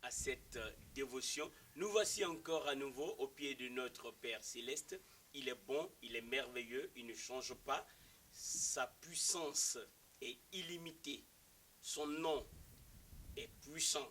à cette dévotion. Nous voici encore à nouveau au pied de notre Père Céleste. Il est bon, il est merveilleux, il ne change pas. Sa puissance est illimitée. Son nom est puissant.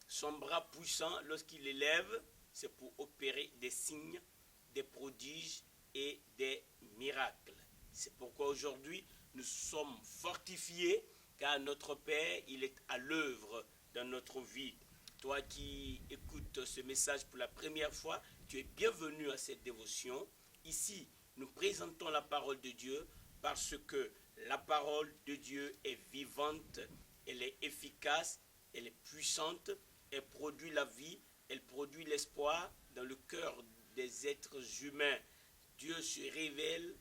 Son bras puissant, lorsqu'il élève, c'est pour opérer des signes, des prodiges et des miracles. C'est pourquoi aujourd'hui, nous sommes fortifiés, car notre Père, il est à l'œuvre dans notre vie. Toi qui écoutes ce message pour la première fois, tu es bienvenu à cette dévotion. Ici, nous présentons la parole de Dieu parce que la parole de Dieu est vivante, elle est efficace, elle est puissante, elle produit la vie, elle produit l'espoir dans le cœur des êtres humains. Dieu se révèle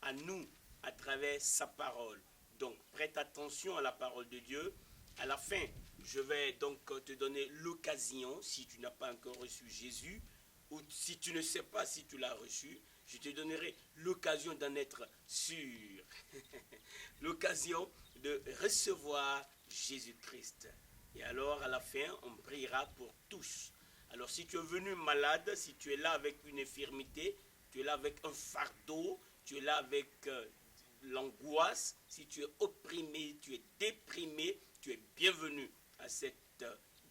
à nous à travers sa parole. Donc, prête attention à la parole de Dieu. À la fin, je vais donc te donner l'occasion, si tu n'as pas encore reçu Jésus, ou si tu ne sais pas si tu l'as reçu, je te donnerai l'occasion d'en être sûr. L'occasion de recevoir Jésus-Christ. Et alors, à la fin, on priera pour tous. Alors, si tu es venu malade, si tu es là avec une infirmité, tu es là avec un fardeau, tu es là avec l'angoisse, si tu es opprimé, tu es déprimé, tu es bienvenu à cette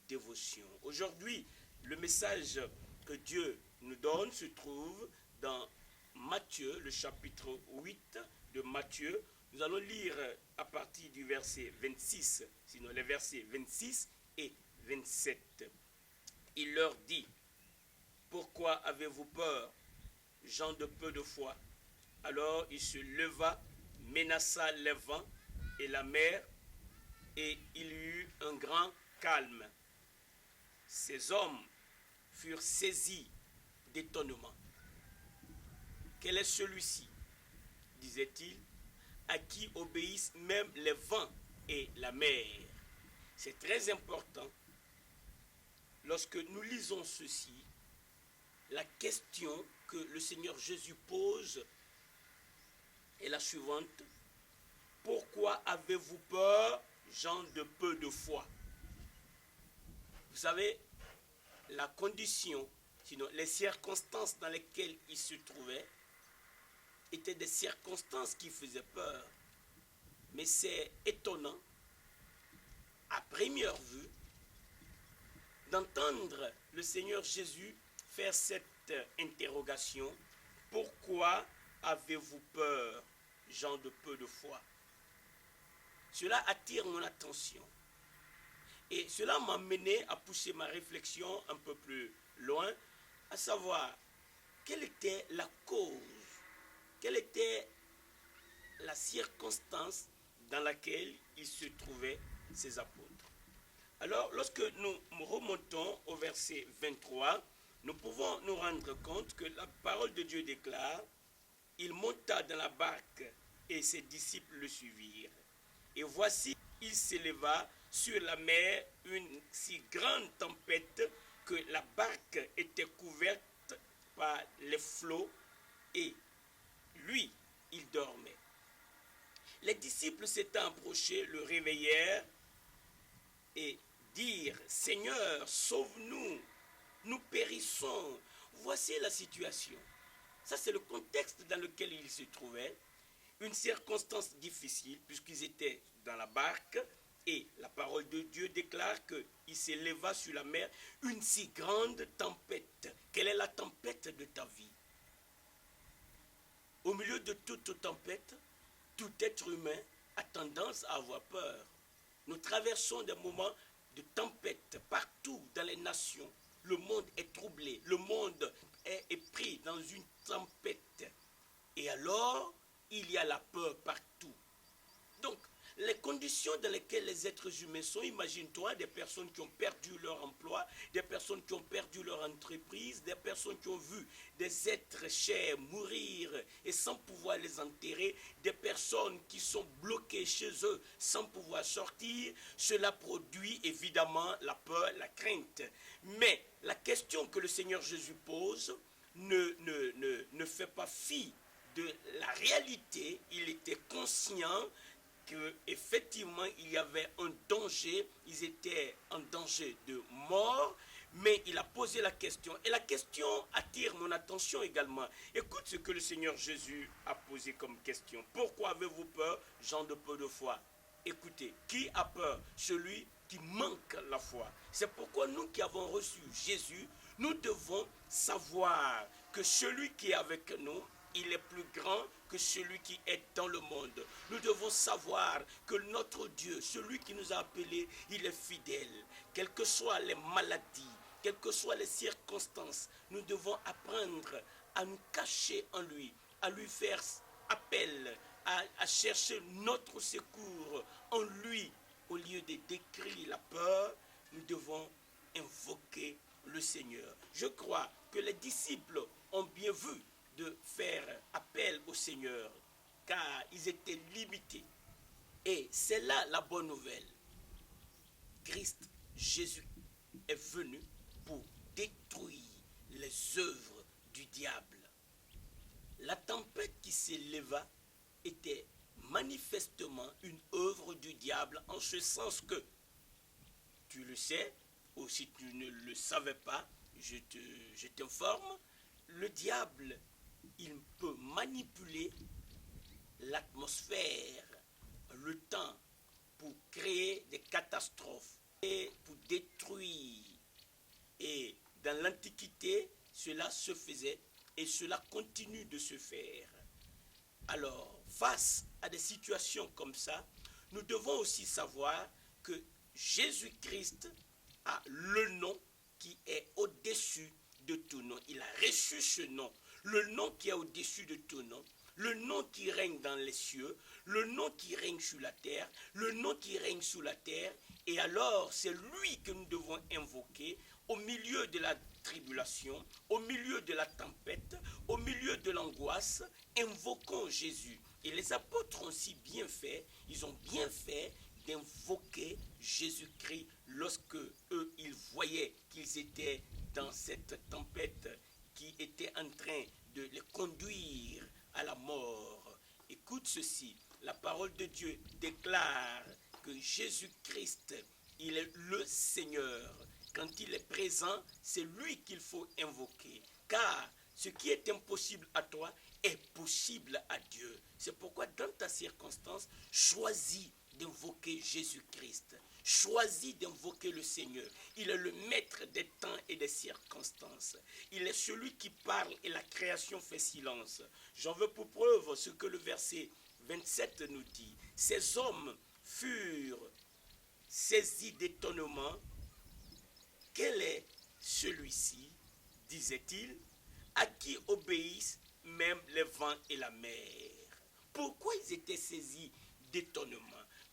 dévotion. Aujourd'hui, le message que Dieu nous donne se trouve dans Matthieu, le chapitre 8 de Matthieu. Nous allons lire à partir du verset 26, sinon les versets 26 et 27. Il leur dit, « Pourquoi avez-vous peur, gens de peu de foi ?» Alors il se leva, menaça les vents et la mer, et il y eut un grand calme. Ces hommes furent saisis d'étonnement. Quel est celui-ci, disait-il, à qui obéissent même les vents et la mer? C'est très important. Lorsque nous lisons ceci, la question que le Seigneur Jésus pose est la suivante. Pourquoi avez-vous peur, gens de peu de foi? Vous savez, la condition, sinon les circonstances dans lesquelles il se trouvait, étaient des circonstances qui faisaient peur. Mais c'est étonnant, à première vue, d'entendre le Seigneur Jésus faire cette interrogation. Pourquoi avez-vous peur, gens de peu de foi? Cela attire mon attention. Et cela m'a mené à pousser ma réflexion un peu plus loin, à savoir, quelle était la cause, quelle était la circonstance dans laquelle ils se trouvaient, ces apôtres. Alors, lorsque nous remontons au verset 23, nous pouvons nous rendre compte que la parole de Dieu déclare, « Il monta dans la barque et ses disciples le suivirent. Et voici, il s'éleva sur la mer une si grande tempête que la barque était couverte par les flots et lui, il dormait. Les disciples s'étant approchés, le réveillèrent et dirent, « Seigneur, sauve-nous, nous périssons. » Voici la situation. Ça, c'est le contexte dans lequel ils se trouvaient. Une circonstance difficile, puisqu'ils étaient dans la barque, et la parole de Dieu déclare qu'il s'éleva sur la mer une si grande tempête. Quelle est la tempête de ta vie? Au milieu de toute tempête, tout être humain a tendance à avoir peur. Nous traversons des moments de tempête partout dans les nations. Le monde est troublé, le monde est pris dans une tempête. Et alors, il y a la peur partout. Donc, les conditions dans lesquelles les êtres humains sont, imagine-toi des personnes qui ont perdu leur emploi, des personnes qui ont perdu leur entreprise, des personnes qui ont vu des êtres chers mourir et sans pouvoir les enterrer, des personnes qui sont bloquées chez eux sans pouvoir sortir. Cela produit évidemment la peur, la crainte. Mais la question que le Seigneur Jésus pose ne fait pas fi de la réalité. Il était conscient qu'effectivement il y avait un danger, ils étaient en danger de mort, mais il a posé la question. Et la question attire mon attention également. Écoute ce que le Seigneur Jésus a posé comme question. Pourquoi avez-vous peur, gens de peu de foi? Écoutez, qui a peur? Celui qui manque la foi. C'est pourquoi nous qui avons reçu Jésus, nous devons savoir que celui qui est avec nous, il est plus grand que celui qui est dans le monde. Nous devons savoir que notre Dieu, celui qui nous a appelés, il est fidèle. Quelles que soient les maladies, quelles que soient les circonstances, nous devons apprendre à nous cacher en lui, à lui faire appel, à chercher notre secours en lui. Au lieu de décrire la peur, nous devons invoquer le Seigneur. Je crois que les disciples ont bien vu de faire appel au Seigneur, car ils étaient limités. Et c'est là la bonne nouvelle. Christ, Jésus, est venu pour détruire les œuvres du diable. La tempête qui s'éleva était manifestement une œuvre du diable, en ce sens que, tu le sais, ou si tu ne le savais pas, je t'informe, le diable, il peut manipuler l'atmosphère, le temps, pour créer des catastrophes et pour détruire. Et dans l'Antiquité, cela se faisait et cela continue de se faire. Alors, face à des situations comme ça, nous devons aussi savoir que Jésus-Christ a le nom qui est au-dessus de tout nom. Il a reçu ce nom, le nom qui est au-dessus de tout nom, le nom qui règne dans les cieux, le nom qui règne sur la terre, le nom qui règne sous la terre. Et alors, c'est lui que nous devons invoquer au milieu de la tribulation, au milieu de la tempête, au milieu de l'angoisse. Invoquons Jésus. Et les apôtres ont aussi bien fait, ils ont bien fait d'invoquer Jésus-Christ lorsque eux, ils voyaient qu'ils étaient dans cette tempête qui était en train de les conduire à la mort. Écoute ceci, la parole de Dieu déclare que Jésus-Christ, il est le Seigneur. Quand il est présent, c'est lui qu'il faut invoquer. Car ce qui est impossible à toi est possible à Dieu. C'est pourquoi dans ta circonstance, choisis d'invoquer Jésus-Christ. Choisis d'invoquer le Seigneur. Il est le maître des temps et des circonstances. Il est celui qui parle et la création fait silence. J'en veux pour preuve ce que le verset 27 nous dit. Ces hommes furent saisis d'étonnement. Quel est celui-ci, disait-il, à qui obéissent même les vents et la mer? Pourquoi ils étaient saisis d'étonnement?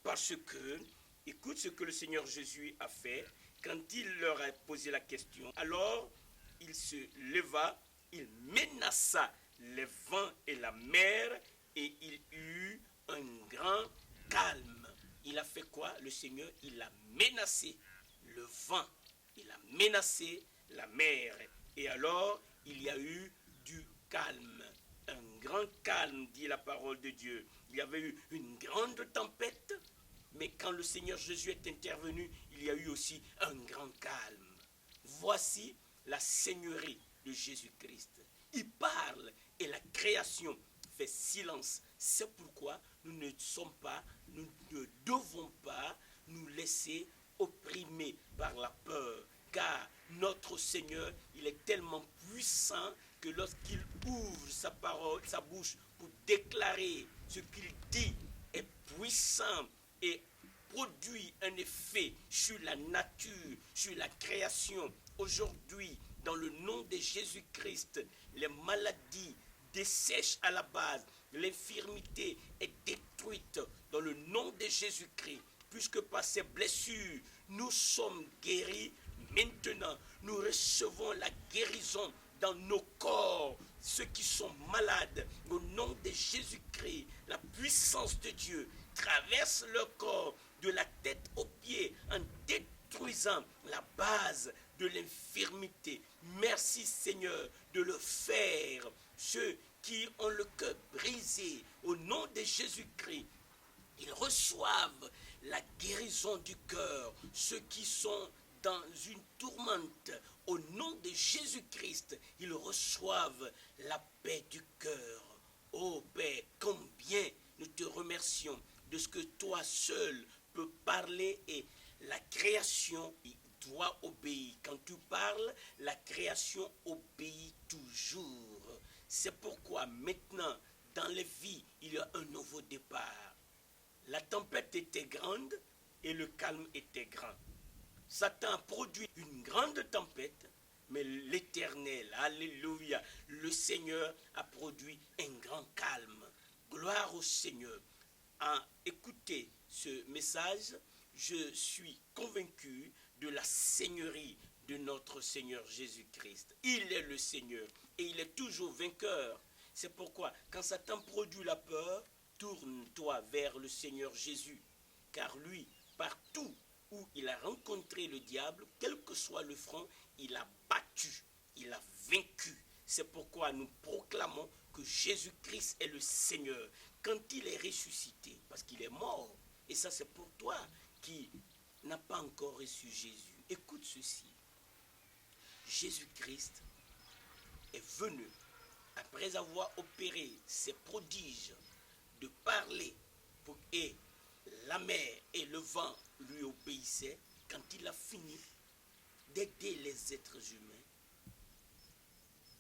Parce que, écoute ce que le Seigneur Jésus a fait quand il leur a posé la question. Alors, il se leva, il menaça les vents et la mer et il eut un grand calme. Il a fait quoi? Le Seigneur, il a menacé le vent, il a menacé la mer. Et alors, il y a eu du calme. Un grand calme, dit la parole de Dieu. Il y avait eu une grande tempête, mais quand le Seigneur Jésus est intervenu, il y a eu aussi un grand calme. Voici la seigneurie de Jésus-Christ. Il parle et la création fait silence. C'est pourquoi nous ne devons pas nous laisser opprimer par la peur. Car notre Seigneur, il est tellement puissant que lorsqu'il ouvre sa parole, sa bouche pour déclarer ce qu'il dit est puissant et produit un effet sur la nature, sur la création. Aujourd'hui, dans le nom de Jésus-Christ, les maladies dessèchent à la base, l'infirmité est détruite dans le nom de Jésus-Christ, puisque par ses blessures, nous sommes guéris. Maintenant, nous recevons la guérison dans nos corps, ceux qui sont malades, au nom de Jésus-Christ, la puissance de Dieu traverse leur corps de la tête aux pieds en détruisant la base de l'infirmité. Merci Seigneur de le faire. Ceux qui ont le cœur brisé, au nom de Jésus-Christ, Ils reçoivent la guérison du cœur. Ceux qui sont dans une tourmente, au nom de Jésus-Christ, ils reçoivent la paix du cœur. Ô Père, combien nous te remercions de ce que toi seul peux parler et la création doit obéir. Quand tu parles, la création obéit toujours. C'est pourquoi maintenant, dans les vies, il y a un nouveau départ. La tempête était grande et le calme était grand. Satan a produit une grande tempête, mais l'Éternel, alléluia, le Seigneur a produit un grand calme. Gloire au Seigneur. À écouter ce message, je suis convaincu de la seigneurie de notre Seigneur Jésus-Christ. Il est le Seigneur et il est toujours vainqueur. C'est pourquoi, quand Satan produit la peur, tourne-toi vers le Seigneur Jésus, car lui, partout où il a rencontré le diable, quel que soit le front, il a battu, il a vaincu. C'est pourquoi nous proclamons que Jésus-Christ est le Seigneur. Quand il est ressuscité, parce qu'il est mort, et ça c'est pour toi qui n'as pas encore reçu Jésus. Écoute ceci. Jésus-Christ est venu, après avoir opéré ses prodiges, de parler et la mer et le vent lui obéissaient. Quand il a fini d'aider les êtres humains,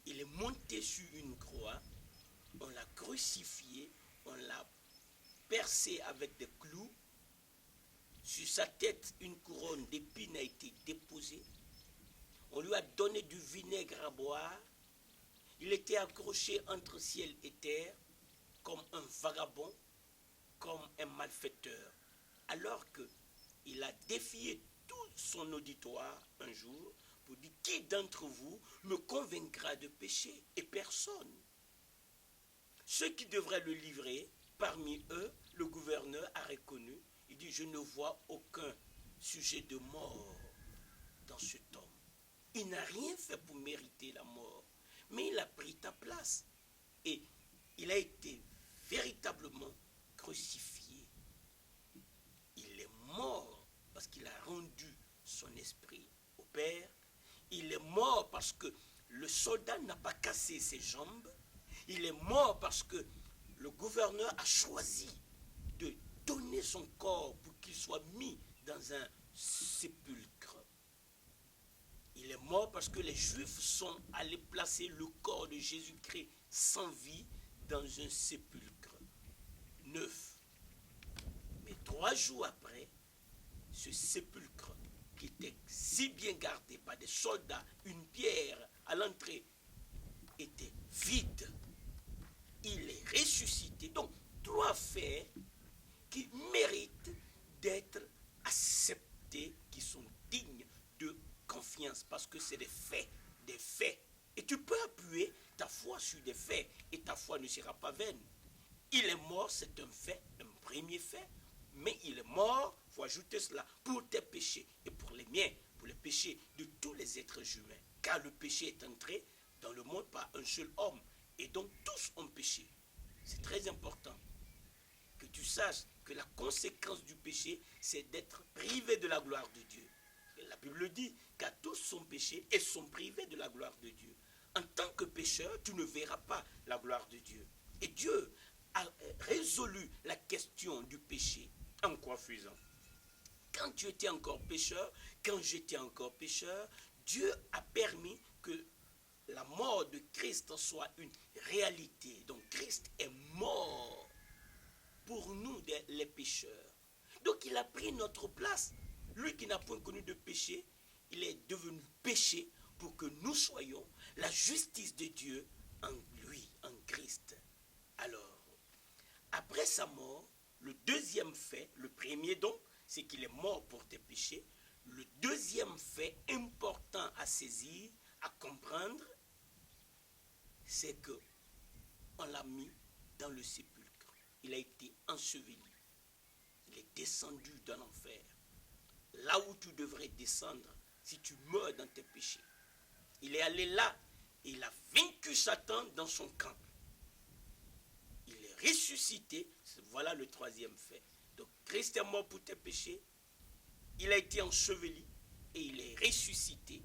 il est monté sur une croix, on l'a crucifié, on l'a percé avec des clous, sur sa tête une couronne d'épines a été déposée, on lui a donné du vinaigre à boire, il était accroché entre ciel et terre, comme un vagabond, comme un malfaiteur, alors qu'il a défié tout son auditoire un jour pour dire: qui d'entre vous me convaincra de péché? Et personne. Ceux qui devraient le livrer, parmi eux, le gouverneur a reconnu, il dit: je ne vois aucun sujet de mort dans cet homme. Il n'a rien fait pour mériter la mort, mais il a pris ta place et il a été véritablement crucifié. Il est mort parce qu'il a rendu son esprit au Père. Il est mort parce que le soldat n'a pas cassé ses jambes. Il est mort parce que le gouverneur a choisi de donner son corps pour qu'il soit mis dans un sépulcre. Il est mort parce que les Juifs sont allés placer le corps de Jésus-Christ sans vie dans un sépulcre neuf. Mais 3 jours après, ce sépulcre qui était si bien gardé par des soldats, une pierre à l'entrée, était vide. Il est ressuscité. Donc, 3 faits qui méritent d'être acceptés, qui sont dignes de confiance, parce que c'est des faits, des faits. Et tu peux appuyer ta foi sur des faits, et ta foi ne sera pas vaine. Il est mort, c'est un fait, un premier fait, mais il est mort, il faut ajouter cela, pour tes péchés et pour les miens, pour les péchés de tous les êtres humains. Car le péché est entré dans le monde par un seul homme, et donc tous ont péché. C'est très important que tu saches que la conséquence du péché, c'est d'être privé de la gloire de Dieu. Et la Bible dit qu'à tous sont péchés et sont privés de la gloire de Dieu. En tant que pécheur, tu ne verras pas la gloire de Dieu. Et Dieu a résolu la question du péché. En quoi faisant? Quand tu étais encore pécheur, quand j'étais encore pécheur, Dieu a permis que la mort de Christ soit une réalité. Donc Christ est mort pour nous les pécheurs. Donc il a pris notre place. Lui qui n'a point connu de péché, il est devenu péché pour que nous soyons la justice de Dieu en lui, en Christ. Alors, après sa mort, le deuxième fait, le premier donc, c'est qu'il est mort pour tes péchés. Le deuxième fait important à saisir, à comprendre, c'est que on l'a mis dans le sépulcre. Il a été enseveli. Il est descendu dans l'enfer. Là où tu devrais descendre si tu meurs dans tes péchés. Il est allé là et il a vaincu Satan dans son camp. Il est ressuscité. Voilà le troisième fait. Donc Christ est mort pour tes péchés, il a été enseveli et il est ressuscité.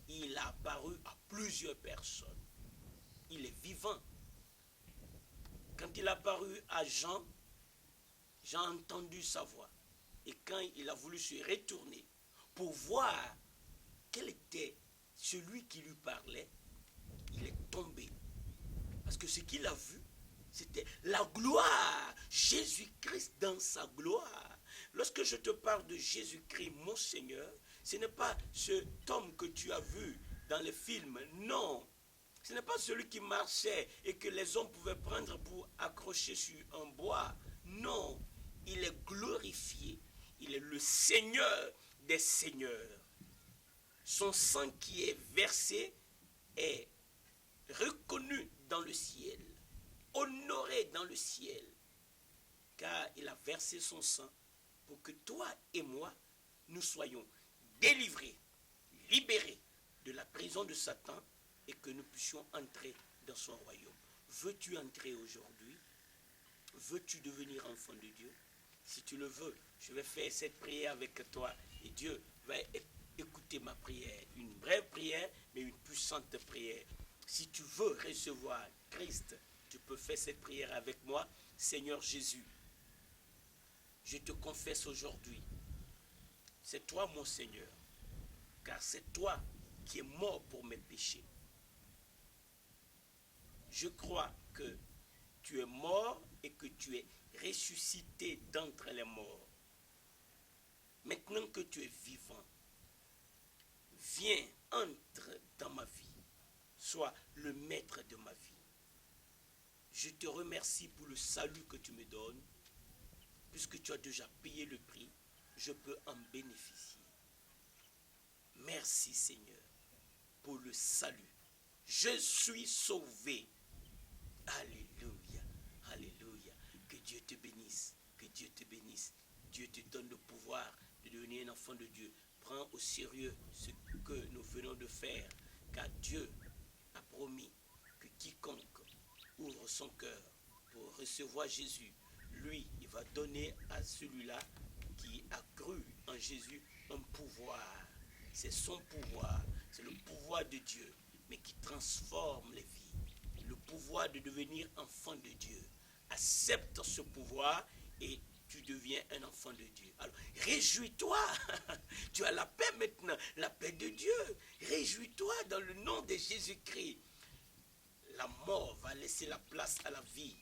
Il a apparu à plusieurs personnes. Il est vivant. Quand il a apparu à Jean, Jean a entendu sa voix. Et quand il a voulu se retourner pour voir quel était celui qui lui parlait, il est tombé. Parce que ce qu'il a vu, c'était la gloire. Jésus-Christ dans sa gloire. Lorsque je te parle de Jésus-Christ, mon Seigneur, ce n'est pas cet homme que tu as vu dans les films. Non. Ce n'est pas celui qui marchait et que les hommes pouvaient prendre pour accrocher sur un bois. Non. Il est glorifié. Il est le Seigneur des Seigneurs. Son sang qui est versé est reconnu dans le ciel, honoré dans le ciel, car il a versé son sang pour que toi et moi, nous soyons délivrés, libérés de la prison de Satan et que nous puissions entrer dans son royaume. Veux-tu entrer aujourd'hui? Veux-tu devenir enfant de Dieu? Si tu le veux, je vais faire cette prière avec toi et Dieu va écouter ma prière. Une brève prière, mais une puissante prière. Si tu veux recevoir Christ, tu peux faire cette prière avec moi. Seigneur Jésus, je te confesse aujourd'hui, c'est toi mon Seigneur, car c'est toi qui es mort pour mes péchés. Je crois que tu es mort et que tu es ressuscité d'entre les morts. Maintenant que tu es vivant, viens, entre dans ma vie. Sois le maître de ma vie. Je te remercie pour le salut que tu me donnes. Puisque tu as déjà payé le prix, je peux en bénéficier. Merci Seigneur pour le salut. Je suis sauvé. Alléluia, alléluia. Que Dieu te bénisse, que Dieu te bénisse. Dieu te donne le pouvoir de devenir un enfant de Dieu. Prends au sérieux ce que nous venons de faire, car Dieu a promis que quiconque ouvre son cœur pour recevoir Jésus, lui, il va donner à celui-là qui a cru en Jésus un pouvoir. C'est son pouvoir, c'est le pouvoir de Dieu, mais qui transforme les vies. Le pouvoir de devenir enfant de Dieu. Accepte ce pouvoir et tu deviens un enfant de Dieu. Alors, réjouis-toi. Tu as la paix maintenant, la paix de Dieu. Réjouis-toi dans le nom de Jésus-Christ. La mort va laisser la place à la vie.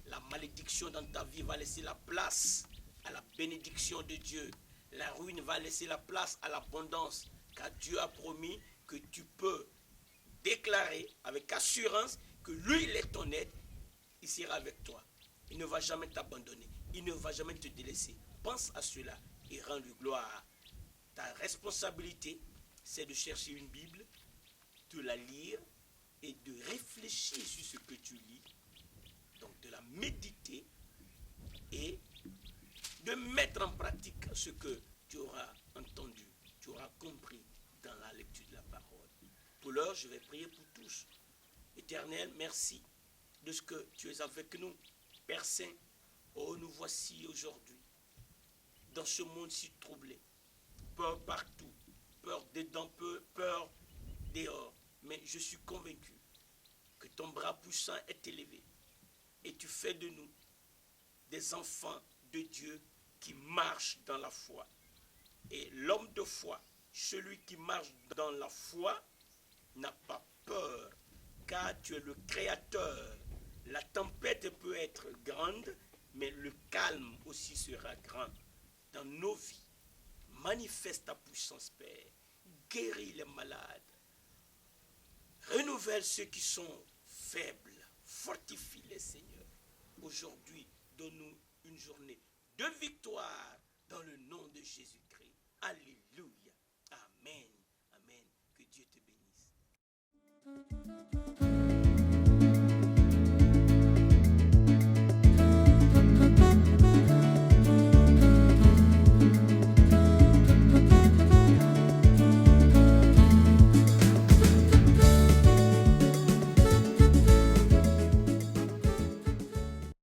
La malédiction dans ta vie va laisser la place à la bénédiction de Dieu. La ruine va laisser la place à l'abondance. Car Dieu a promis que tu peux déclarer avec assurance que lui, il est ton aide. Il sera avec toi. Il ne va jamais t'abandonner. Il ne va jamais te délaisser. Pense à cela et rends-lui gloire. Ta responsabilité, c'est de chercher une Bible, de la lire et de réfléchir sur ce que tu lis. Donc de la méditer et de mettre en pratique ce que tu auras entendu, tu auras compris dans la lecture de la parole. Pour l'heure, je vais prier pour tous. Éternel, merci de ce que tu es avec nous. Père Saint, oh, nous voici aujourd'hui dans ce monde si troublé. Peur partout, peur dedans, peur dehors. Mais je suis convaincu que ton bras puissant est élevé et tu fais de nous des enfants de Dieu qui marchent dans la foi. Et l'homme de foi, celui qui marche dans la foi, n'a pas peur, car tu es le Créateur. La tempête peut être grande, mais le calme aussi sera grand. Dans nos vies, manifeste ta puissance, Père. Guéris les malades. Renouvelle ceux qui sont faibles. Fortifie-les, Seigneur. Aujourd'hui, donne-nous une journée de victoire dans le nom de Jésus-Christ. Alléluia. Amen. Amen. Que Dieu te bénisse.